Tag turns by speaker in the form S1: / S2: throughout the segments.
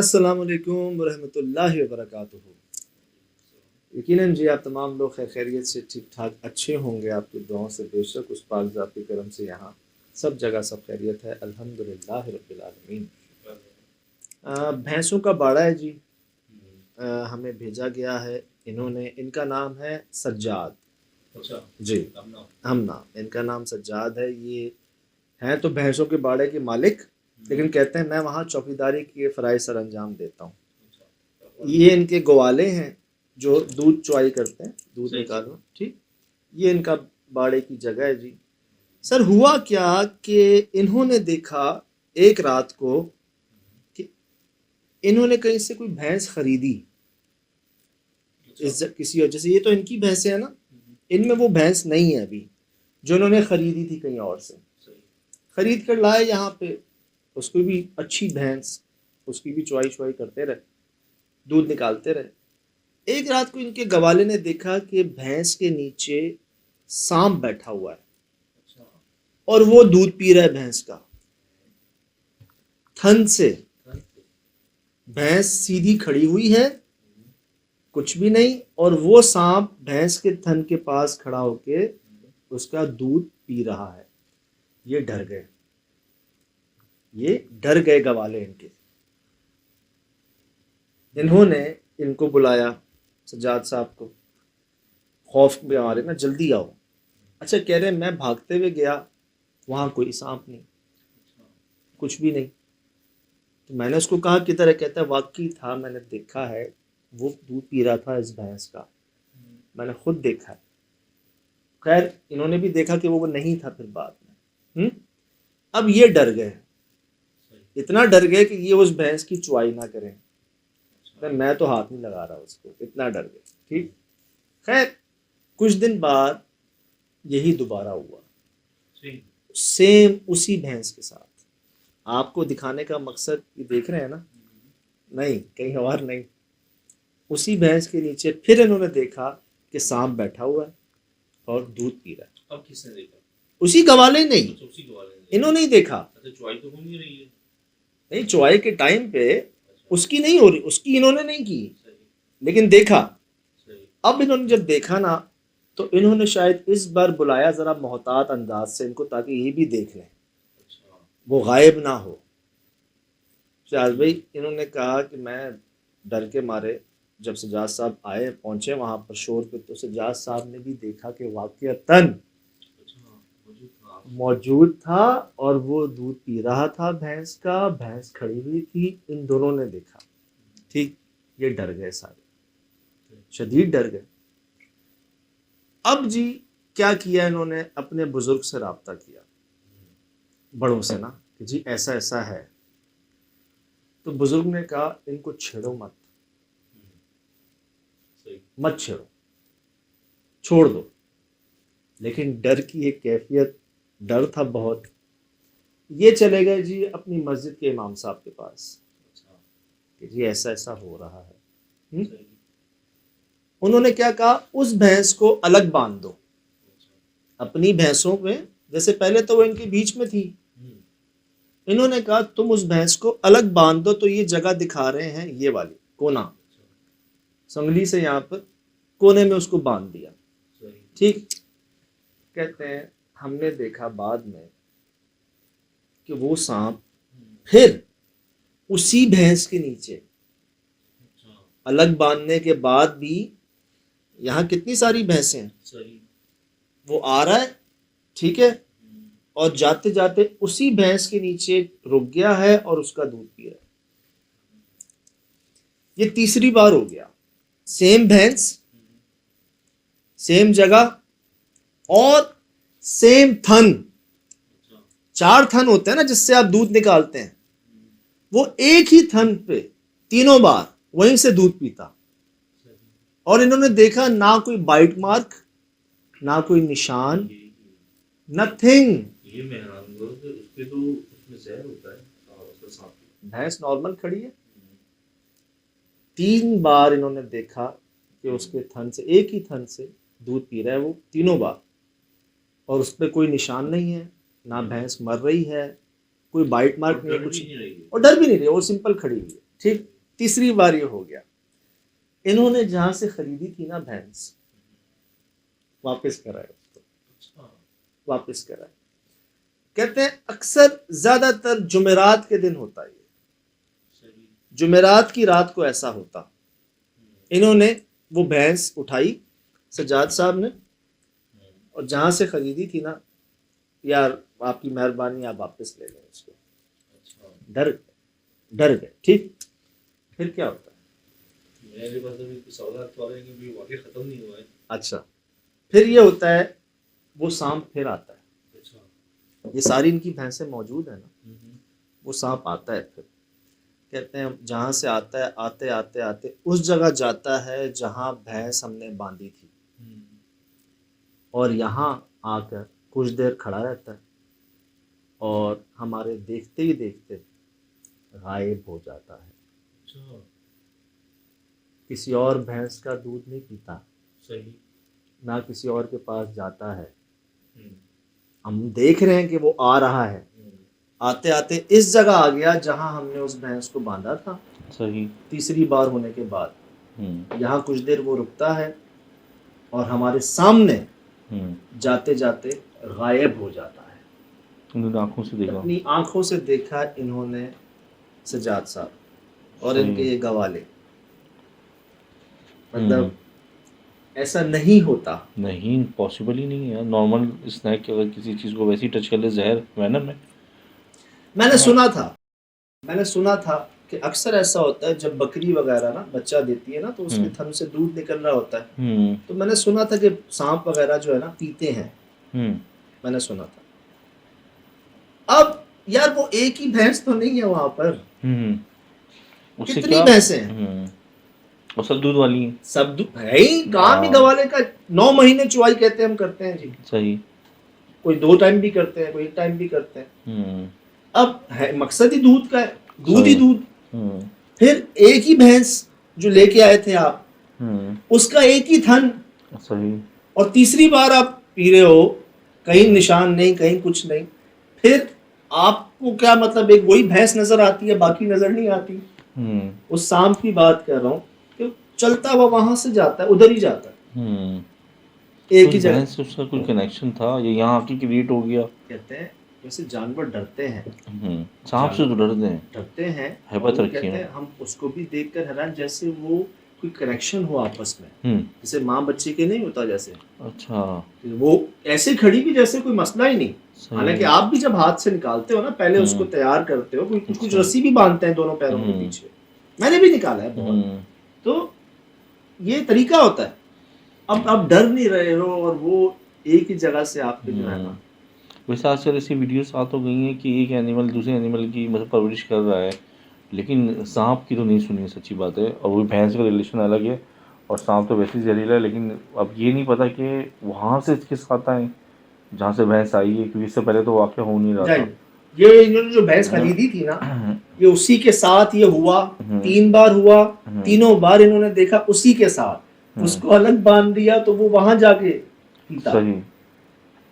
S1: السلام علیکم ورحمۃ اللہ وبرکاتہ۔ یقیناً جی آپ تمام لوگ خیریت سے ٹھیک ٹھاک اچھے ہوں گے، آپ کی دعاؤں سے بے شک اس پاک ذات کے کرم سے یہاں سب جگہ سب خیریت ہے، الحمدللہ رب العالمین۔ بھینسوں کا باڑا ہے جی، ہمیں بھیجا گیا ہے، ان کا نام ہے سجاد جی، ہم نام ان کا نام سجاد ہے۔ یہ ہیں تو بھینسوں کے باڑے کے مالک، لیکن کہتے ہیں میں وہاں چوکیداری کے فرائض سر انجام دیتا ہوں۔ یہ ان کے گوالے ہیں جو دودھ چوائی کرتے ہیں، دودھ نکالو، ٹھیک، یہ ان کا باڑے کی جگہ ہے جی۔ سر ہوا کیا کہ انہوں نے دیکھا ایک رات کو کہ انہوں نے کہیں سے کوئی بھینس خریدی کسی وجہ سے، یہ تو ان کی بھینسیں ہیں نا، ان میں وہ بھینس نہیں ہے ابھی جو انہوں نے خریدی تھی کہیں اور سے، خرید کر لائے یہاں پہ، اس کو بھی اچھی بھینس، اس کی بھی چوائی کرتے رہے، دودھ نکالتے رہے۔ ایک رات کو ان کے گوالے نے دیکھا کہ بھینس کے نیچے سانپ بیٹھا ہوا ہے اور وہ دودھ پی رہا ہے بھینس کا تھن سے۔ بھینس سیدھی کھڑی ہوئی ہے، کچھ بھی نہیں، اور وہ سانپ بھینس کے تھن کے پاس کھڑا ہو کے اس کا دودھ پی رہا ہے۔ یہ ڈر گئے گوالے ان کے۔ انہوں نے ان کو بلایا، سجاد صاحب کو، خوف میں ہمارے نا جلدی آؤ۔ اچھا کہہ رہے ہیں میں بھاگتے ہوئے گیا، وہاں کوئی سانپ نہیں، کچھ بھی نہیں۔ تو میں نے اس کو کہا کدھر ہے؟ کہتا ہے واقعی تھا، میں نے دیکھا ہے، وہ دودھ پی رہا تھا اس بھینس کا، میں نے خود دیکھا ہے۔ خیر انہوں نے بھی دیکھا کہ وہ نہیں تھا پھر بعد میں۔ اب یہ ڈر گئے، اتنا ڈر گئے کہ یہ اس بھینس کی چوائی نہ کریں، میں تو ہاتھ نہیں لگا رہا اس کو، اتنا ڈر گئے، ٹھیک۔ خیر کچھ دن بعد یہی دوبارہ ہوا، سیم اسی بھینس کے ساتھ۔ آپ کو دکھانے کا مقصد یہ دیکھ رہے ہیں نا، نہیں کہیں اور نہیں، اسی بھینس کے نیچے پھر انہوں نے دیکھا کہ سانپ بیٹھا ہوا ہے اور دودھ پی رہا ہے۔
S2: اب کس نے دیکھا؟
S1: اسی گوالے نہیں،
S2: اسی گوالے نے
S1: انہوں نے ہی دیکھا۔
S2: چوائی تو ہو نہیں رہی ہے،
S1: نہیں چوائی کے ٹائم پہ اس کی نہیں ہو رہی، اس کی انہوں نے نہیں کی، لیکن دیکھا۔ اب انہوں نے جب دیکھا نا تو انہوں نے شاید اس بار بلایا ذرا محتاط انداز سے ان کو، تاکہ یہ بھی دیکھ لیں، وہ غائب نہ ہو۔ شاید بھائی انہوں نے کہا کہ میں ڈر کے مارے، جب سجاد صاحب آئے پہنچے وہاں پر شور پہ، تو سجاد صاحب نے بھی دیکھا کہ واقعتاً موجود تھا اور وہ دودھ پی رہا تھا بھینس کا، بھینس کھڑی ہوئی تھی، ان دونوں نے دیکھا، ٹھیک۔ یہ ڈر گئے سارے، شدید ڈر گئے۔ اب جی کیا کیا انہوں نے؟ اپنے بزرگ سے رابطہ کیا، بڑوں سے نا، کہ جی ایسا ایسا ہے۔ تو بزرگ نے کہا ان کو چھیڑو مت چھیڑو، چھوڑ دو۔ لیکن ڈر کی ایک کیفیت، ڈر تھا بہت۔ یہ چلے گئے جی اپنی مسجد کے امام صاحب کے پاس کہ جی ایسا ایسا ہو رہا ہے۔ انہوں نے کیا کہا؟ اس بھینس کو الگ باندھ دو اپنی بھینسوں میں، جیسے پہلے تو وہ ان کے بیچ میں تھی، انہوں نے کہا تم اس بھینس کو الگ باندھ دو۔ تو یہ جگہ دکھا رہے ہیں، یہ والی کونا، سنگلی سے یہاں پر کونے میں اس کو باندھ دیا، ٹھیک۔ کہتے ہیں ہم نے دیکھا بعد میں کہ وہ سانپ پھر اسی بھینس کے نیچے الگ باندھنے کے بعد بھی، یہاں کتنی ساری بھینسیں ہیں، وہ آ رہا ہے، ٹھیک ہے، اور جاتے جاتے اسی بھینس کے نیچے رک گیا ہے اور اس کا دودھ پی رہا ہے۔ یہ تیسری بار ہو گیا، سیم بھینس، سیم جگہ اور سیم تھن۔ 4 تھن ہوتے ہیں نا جس سے آپ دودھ نکالتے ہیں، وہ ایک ہی تھن پہ تینوں بار وہیں سے دودھ پیتا، اور انہوں نے دیکھا نہ کوئی بائٹ مارک، نہ کوئی نشان، نتھنگ۔
S2: یہ میں حیران ہوا کہ اس پہ تو اس میں زہر ہوتا ہے، اس کا سانپ،
S1: بھینس نارمل کھڑی ہے، 3 بار انہوں نے دیکھا کہ اس کے تھن سے، ایک ہی تھن سے دودھ پی رہا ہے وہ تینوں بار، اور اس پہ کوئی نشان نہیں ہے، نہ بھینس مر رہی ہے، کوئی بائٹ مارک نہیں ہے، کچھ، اور ڈر بھی نہیں رہی، وہ سمپل کھڑی ہوئی ہے، ٹھیک. تیسری بار یہ ہو گیا, انہوں نے جہاں سے خریدی تھی نا بھینس, واپس کرائے اس کو,
S2: اچھا
S1: واپس کرائے. کہتے ہیں اکثر زیادہ تر جمعرات کے دن ہوتا ہے, یہ
S2: صحیح.
S1: جمعرات کی رات کو ایسا ہوتا. انہوں نے وہ بھینس اٹھائی سجاد صاحب نے, اور جہاں سے خریدی تھی نا, یار آپ کی مہربانی آپ واپس لے لیں اس کو.
S2: اچھا
S1: ڈر گئے. ٹھیک, پھر کیا ہوتا ہے؟
S2: میرے پاس ابھی کچھ سوالات تو آ رہے ہیں کہ بھی واقعی ختم نہیں ہوا ہے.
S1: اچھا, پھر یہ ہوتا ہے وہ سانپ پھر آتا ہے.
S2: اچھا.
S1: یہ ساری ان کی بھینسیں موجود ہیں نا,
S2: ہوں.
S1: وہ سانپ آتا ہے. پھر کہتے ہیں جہاں سے آتا ہے, آتے آتے آتے اس جگہ جاتا ہے جہاں بھینس ہم نے باندھی تھی, اور یہاں آ کر کچھ دیر کھڑا رہتا ہے, اور ہمارے دیکھتے ہی دیکھتے غائب ہو جاتا ہے.
S2: اچھا
S1: کسی اور بھینس کا دودھ نہیں پیتا,
S2: صحیح.
S1: نہ کسی اور کے پاس جاتا ہے.
S2: ہوں.
S1: ہم دیکھ رہے ہیں کہ وہ آ رہا ہے, آتے آتے اس جگہ آ گیا جہاں ہم نے اس بھینس کو باندھا تھا.
S2: صحیح.
S1: تیسری بار ہونے کے بعد
S2: ہوں.
S1: یہاں کچھ دیر وہ رکتا ہے, اور ہمارے سامنے
S2: ہوں.
S1: جاتے جاتے غائب ہو جاتا ہے.
S2: انہوں نے آنکھوں سے دیکھا.
S1: اپنی آنکھوں سے دیکھا انہوں نے سجاد صاحب اور ان کے
S2: صحیح.
S1: یہ گوالے. مطلب
S2: ہوں.
S1: ایسا نہیں ہوتا.
S2: نہیں پاسبل ہی نہیں ہے. نارمل اسنیک اگر کسی چیز کو ویسے ہی ٹچ کر لے, زہر وینم ہے.
S1: میں نے سنا تھا کہ اکثر ایسا ہوتا ہے جب بکری وغیرہ نا بچہ دیتی ہے نا, تو اس کے تھن سے دودھ نکل رہا ہوتا ہے.
S2: ہوں.
S1: تو میں نے سنا تھا کہ سانپ وغیرہ جو ہے نا پیتے ہیں,
S2: ہوں.
S1: میں نے سنا تھا. اب یار وہ ایک ہی بھینس تو نہیں ہے وہاں پر,
S2: ہوں. اس سے
S1: کتنی
S2: کیا.
S1: بھینسیں ہیں,
S2: ہوں. اور سب دودھ والی ہیں.
S1: سب ہے ہی. کام ہی گوالے کا 9 مہینے چوائی کہتے ہیں ہم کرتے ہیں جی.
S2: صحیح.
S1: کوئی 2 ٹائم بھی کرتے ہیں, کوئی 1 ٹائم بھی کرتے ہیں.
S2: ہوں.
S1: اب ہے مقصد ہی دودھ کا ہے, دودھ ہی
S2: صحیح.
S1: دودھ.
S2: ہوں.
S1: پھر ایک ہی بھینس جو لے کے آئے تھے آپ,
S2: ہوں.
S1: اس کا ایک ہی تھن,
S2: صحیح.
S1: اور تیسری بار آپ پی رہے ہو, کہیں نشان نہیں, کہیں کچھ نہیں. پھر آپ کو کیا مطلب ایک وہی بھینس نظر آتی ہے, باقی نظر نہیں آتی.
S2: ہوں.
S1: اس سانپ کی بات کر رہا ہوں کہ چلتا ہوا وہاں سے جاتا ہے, ادھر ہی جاتا ہے.
S2: ہوں. تو
S1: ایک
S2: اس
S1: ہی جگہ.
S2: بہن سے اس کا کوئی کنیکشن تھا, یہ یہاں آ کے کریٹ ہو گیا.
S1: کہتے ہیں ویسے جانور ڈرتے ہیں,
S2: سانپ سے تو ڈرتے ہیں,
S1: ڈرتے ہیں, اور
S2: ہیبت
S1: وہ
S2: رکھی
S1: کہتے
S2: ہے.
S1: ہیں ہم اس کو بھی دیکھ کر حیران, جیسے وہ کوئی کنیکشن ہو آپس میں,
S2: ہوں.
S1: جیسے ماں بچے کے نہیں ہوتا, جیسے
S2: اچھا.
S1: وہ ایسے کھڑی بھی جیسے کوئی مسئلہ ہی نہیں. حالانکہ
S2: صحیح.
S1: آپ بھی جب ہاتھ سے نکالتے ہو نا, پہلے اس کو
S2: ہوں.
S1: تیار کرتے ہو, کچھ کچھ
S2: اچھا.
S1: رسی بھی باندھتے ہیں دونوں پیروں کے
S2: ہوں.
S1: پیچھے, میں نے بھی نکالا ہے بہت.
S2: ہوں.
S1: تو یہ طریقہ ہوتا ہے. اب آپ ڈر نہیں رہے ہو, اور وہ ایک ہی جگہ سے آپ کے جو ہے نا.
S2: ویسے آج کل ایسی ویڈیوز آ تو گئی ہیں کہ ایک اینیمل دوسرے اینیمل کی مطلب پرورش کر رہا ہے, لیکن سانپ کی تو نہیں سنی ہے, سچی بات ہے. اور وہ بھینس کا ریلیشن الگ ہے, اور سانپ تو ویسے ہی زہریلا ہے. لیکن اب یہ نہیں پتا کہ وہاں سے کس کھاتا ہے جہاں سے بھینس آئی ہے, کیونکہ اس سے پہلے تو واقعہ ہو نہیں رہا تھا.
S1: یہ انہوں نے جو بھینس خریدی تھی نا, یہ اسی کے ساتھ یہ ہوا. 3 بار ہوا, تینوں بار انہوں نے دیکھا اسی کے ساتھ. اس کو الگ باندھ دیا تو وہ وہاں جا کے پیتا.
S2: صحیح.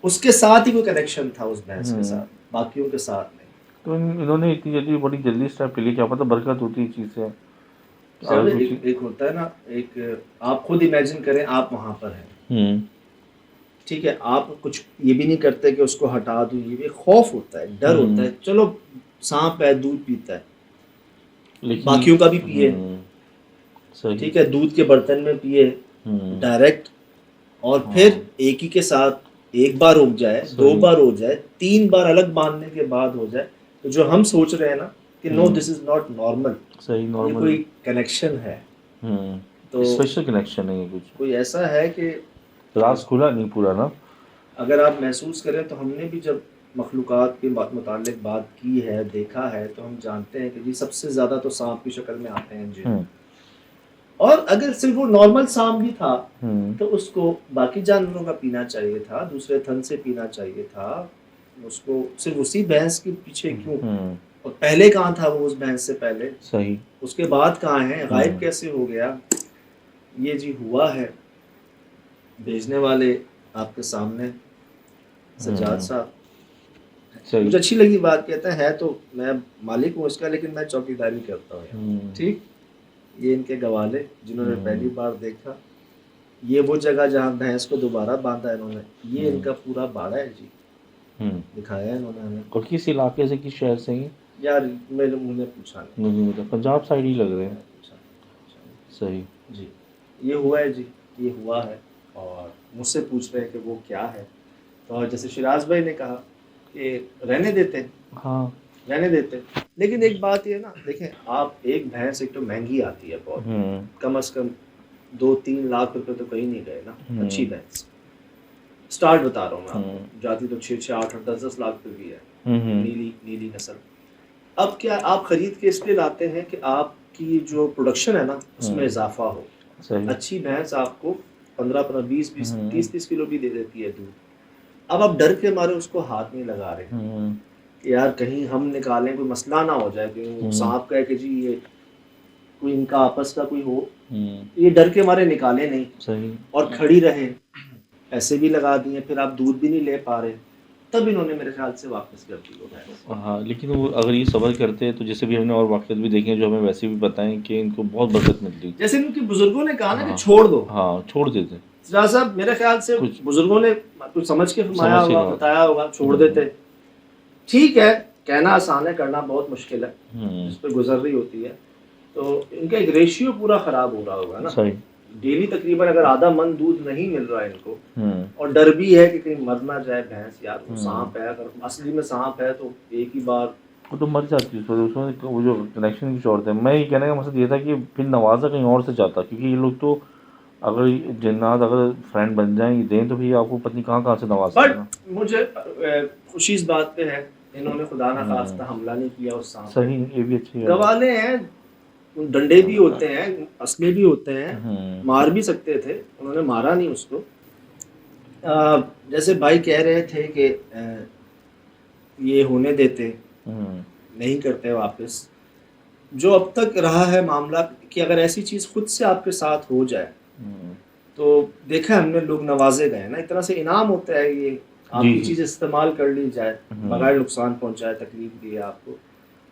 S1: اس کے ساتھ ہی کوئی کنیکشن تھا اس بھینس کے ساتھ, باقیوں کے ساتھ نہیں.
S2: تو انہوں نے اتنی جلدی بڑی جلدی اسٹیپ لے لی, کیا پتہ برکت ہوتی ہے چیز سے.
S1: سر ایک ہوتا ہے نا, ایک آپ خود امیجن کریں آپ وہاں پر ہیں, ٹھیک ہے, آپ کچھ یہ بھی نہیں کرتے کہ اس کو ہٹا دوں, یہ بھی خوف ہوتا ہے, ڈر ہوتا ہے. چلو سانپ ہے, دودھ پیتا ہے,
S2: لیکن
S1: باقیوں کا بھی پیے,
S2: صحیح.
S1: ٹھیک ہے, دودھ کے برتن میں پیے ڈائریکٹ, اور پھر ایک ہی کے ساتھ 1 بار ہو جائے, 2
S2: صحیح.
S1: بار ہو جائے, 3 بار الگ باندھنے کے بعد ہو جائے, تو جو ہم سوچ رہے ہیں نا کہ نو دس از ناٹ نارمل,
S2: صحیح
S1: یہ
S2: نارمل.
S1: کوئی کنیکشن ہے. تو
S2: اسپیشل کنیکشن ہے یہ کچھ.
S1: کوئی ایسا ہے کہ
S2: راز کھلا نہیں پورا نا.
S1: اگر آپ محسوس کریں تو ہم نے بھی جب مخلوقات کے متعلق بات کی ہے, دیکھا ہے, تو ہم جانتے ہیں کہ جی سب سے زیادہ تو سانپ کی شکل میں آتے ہیں جن. اور اگر صرف وہ نارمل سانپ بھی تھا تو اس کو باقی جانوروں کا پینا چاہیے تھا, دوسرے تھن سے پینا چاہیے تھا. اس کو صرف اسی بھینس کے پیچھے کیوں, اور پہلے کہاں تھا وہ اس بھینس سے پہلے,
S2: صحیح.
S1: اس کے بعد کہاں ہے, غائب کیسے ہو گیا. یہ جی ہوا ہے. بھیجنے والے آپ کے سامنے سجاد صاحب,
S2: صحیح
S1: مجھے اچھی لگی بات، کہتا ہے تو میں مالک ہوں اس کا لیکن میں چوکیداری کرتا ہوں یہاں۔
S2: ہوں،
S1: ٹھیک، یہ ان کے گوالے جنہوں نے
S2: ہوں،
S1: پہلی بار دیکھا، یہ وہ جگہ جہاں بھینس کو دوبارہ باندھا انہوں نے، یہ ان کا پورا باڑا ہے جی،
S2: ہوں۔
S1: دکھایا ہے انہوں نے ہمیں۔
S2: اور کس علاقے سے، کس شہر سے ہیں؟
S1: یار میرے منہ نے پوچھا نہیں،
S2: مجھے مطلب پنجاب سائڈ ہی لگ رہے
S1: میں
S2: ہیں۔
S1: نے پوچھا نہیں۔
S2: صحیح۔
S1: جی یہ ہوا ہے جی، یہ ہوا ہے، اور مجھ سے پوچھ رہے ہیں کہ وہ کیا ہے، تو جیسے شراز بھائی نے کہا کہ رہنے دیتے ہیں،
S2: ہاں،
S1: رہنے دیتے ہیں۔ لیکن ایک بات یہ نا، دیکھیں آپ ایک بھینس ایک تو مہنگی آتی ہے بہت،
S2: ہوں،
S1: کم از کم 2-3 لاکھ روپے تو کہیں نہیں گئے نا، اچھی
S2: ہوں،
S1: بھینس اسٹارٹ بتا رہا ہوں میں آپ کو،
S2: ہوں،
S1: جاتی تو 6-8-10 لاکھ پہ بھی ہے،
S2: ہوں،
S1: نیلی نسل۔ اب کیا آپ خرید کے اس لیے لاتے ہیں کہ آپ کی جو پروڈکشن ہے نا اس میں
S2: ہوں،
S1: اضافہ ہو۔
S2: صحیح۔
S1: اچھی بھینس آپ کو 15 20 20
S2: ہوں،
S1: 30 کلو بھی دے دیتی ہے دودھ۔ اب آپ ڈر کے مارے اس کو ہاتھ نہیں لگا رہے
S2: ہوں،
S1: کہ یار کہیں ہم نکالیں کوئی مسئلہ نہ ہو جائے، کہ
S2: ہوں،
S1: سانپ کہے کہ جی یہ کوئی ان کا آپس کا کوئی ہو،
S2: ہوں،
S1: یہ ڈر کے مارے نکالے نہیں
S2: صحیح۔
S1: اور کھڑی رہے، ایسے بھی لگا دیے، پھر آپ دودھ بھی نہیں لے پا رہے، تب انہوں نے میرے خیال سے واپس کر دی وہ بھینس۔
S2: ہاں، لیکن وہ اگر یہ صبر کرتے ہیں تو جیسے بھی ہم نے اور واقعات بھی دیکھے ہیں جو ہمیں ویسے بھی بتائیں کہ ان کو بہت برکت ملتی۔
S1: جیسے ان کے بزرگوں نے کہا نا کہ
S2: ہاں،
S1: چھوڑ دو،
S2: ہاں، چھوڑ دیتے
S1: سراج صاحب میرے خیال سے
S2: کچھ
S1: بزرگوں نے کچھ سمجھ کے فرمایا
S2: سمجھ سے
S1: ہوگا،
S2: کہا۔
S1: بتایا ہوگا، چھوڑ دیتے۔ ٹھیک ہے، کہنا آسان ہے، کرنا بہت مشکل ہے،
S2: ہوں،
S1: جس پہ گزر رہی ہوتی ہے۔ تو ان کا ایک ریشیو پورا خراب ہو رہا ہوگا نا،
S2: صحیح۔
S1: ڈیلی تقریباً اگر آدھا من دودھ نہیں مل رہا ہے ان کو،
S2: ہوں،
S1: اور ڈر بھی ہے کہ کہیں مر نہ جائے بھینس، یار وہ
S2: ہوں،
S1: سانپ ہے، اگر اصلی میں سانپ ہے تو ایک ہی بار۔
S2: وہ تو مر جاتی ہے اس میں وہ جو کنیکشن کی چوڑتے ہیں۔ میں یہ کہنے کا مقصد یہ تھا کہ پھر نوازا کہیں اور سے چاہتا، کیونکہ یہ لوگ تو اگر جنات اگر فرینڈ بن جائیں یہ دیں تو پھر آپ کو پتہ نہیں کہاں کہاں سے نوازتے ہیں نا۔
S1: بٹ مجھے خوشی اس بات پہ ہے، انہوں نے خدا نہ خواستہ حملہ نہیں کیا اس سانپ پہ۔
S2: صحیح، یہ بھی اچھی ہے۔
S1: گوالے ہیں، ڈنڈے بھی ہوتے ہیں، اسلحے بھی ہوتے ہیں،
S2: ہوں،
S1: مار بھی سکتے تھے، انہوں نے مارا نہیں اس کو۔ جیسے بھائی کہہ رہے تھے کہ یہ ہونے دیتے،
S2: ہوں،
S1: نہیں کرتے واپس۔ جو اب تک رہا ہے معاملہ کہ اگر ایسی چیز خود سے آپ کے ساتھ ہو جائے
S2: ہوں،
S1: تو دیکھا ہم نے، لوگ نوازے گئے نا، ایک طرح سے انعام ہوتا ہے یہ، آپ
S2: جی
S1: کی
S2: جی،
S1: چیز استعمال کر لی جائے
S2: ہوں،
S1: بغیر نقصان پہنچائے، تکلیف دیے آپ کو۔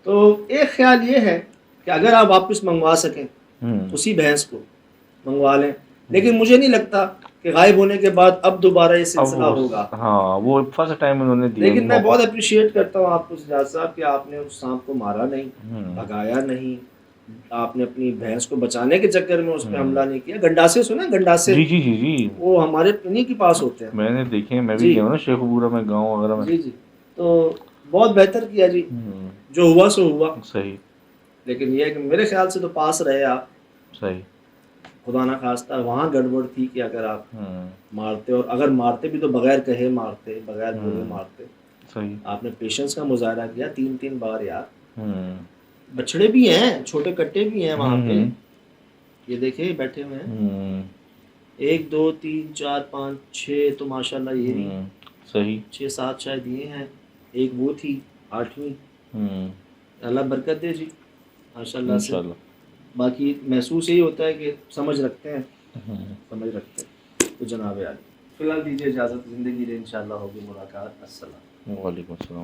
S1: تو ایک خیال یہ ہے کہ اگر آپ واپس منگوا سکیں
S2: ہوں،
S1: اسی بھینس کو، منگوا لیں، لیکن مجھے نہیں لگتا کہ غائب ہونے کے بعد اب دوبارہ یہ
S2: اب
S1: سلسلہ
S2: وہ
S1: ہوگا۔
S2: ہاں وہ فرسٹ ٹائم انہوں نے دیا
S1: لیکن میں
S2: موقع۔
S1: بہت اپریشیٹ کرتا ہوں آپ کو سجاد صاحب کہ آپ نے اس سانپ کو مارا نہیں،
S2: ہوں،
S1: بھگایا نہیں، آپ نے اپنی بھینس کو بچانے کے چکر میں اس پہ
S2: ہوں،
S1: حملہ نہیں کیا۔ گنڈاسے سنا، گنڈاسے
S2: جی جی جی جی،
S1: وہ ہمارے انہی کے پاس ہوتے ہیں۔
S2: میں نے دیکھے، میں بھی
S1: جی
S2: گیا ہوں نا شیخ پورہ میں، گاؤں وغیرہ میں۔
S1: جی جی، تو بہت بہتر کیا جی،
S2: ہوں،
S1: جو ہوا سو ہوا۔
S2: صحیح،
S1: لیکن یہ ہے کہ میرے خیال سے تو پاس رہے آپ،
S2: صحیح۔
S1: خدا نہ خواستہ وہاں گڑبڑ تھی کہ اگر آپ
S2: ہوں،
S1: مارتے، اور اگر مارتے بھی تو بغیر کہے مارتے، بغیر بولے
S2: ہوں،
S1: مارتے۔
S2: صحیح۔
S1: آپ نے پیشنس کا مظاہرہ کیا 3 بار یار۔
S2: ہوں،
S1: بچڑے بھی ہیں، چھوٹے کٹے بھی ہیں وہاں پہ،
S2: ہوں،
S1: یہ دیکھیں بیٹھے ہوئے ہیں،
S2: ہوں،
S1: 1 2 3 4 5 6 تو ماشاء اللہ یہ بھی
S2: ہوں، صحیح۔
S1: 6 7 شاید یہ ہیں، ایک وہ تھی 8ویں۔
S2: ہوں،
S1: اللہ برکت دے جی، ماشاء اللہ سے۔
S2: انشاءاللہ۔
S1: باقی محسوس یہی ہوتا ہے کہ سمجھ رکھتے ہیں،
S2: ہوں،
S1: سمجھ رکھتے ہیں۔ تو جناب عالی فی الحال دیجیے اجازت، زندگی رہے انشاءاللہ ہوگی ملاقات۔ السلام۔
S2: وعلیکم السلام۔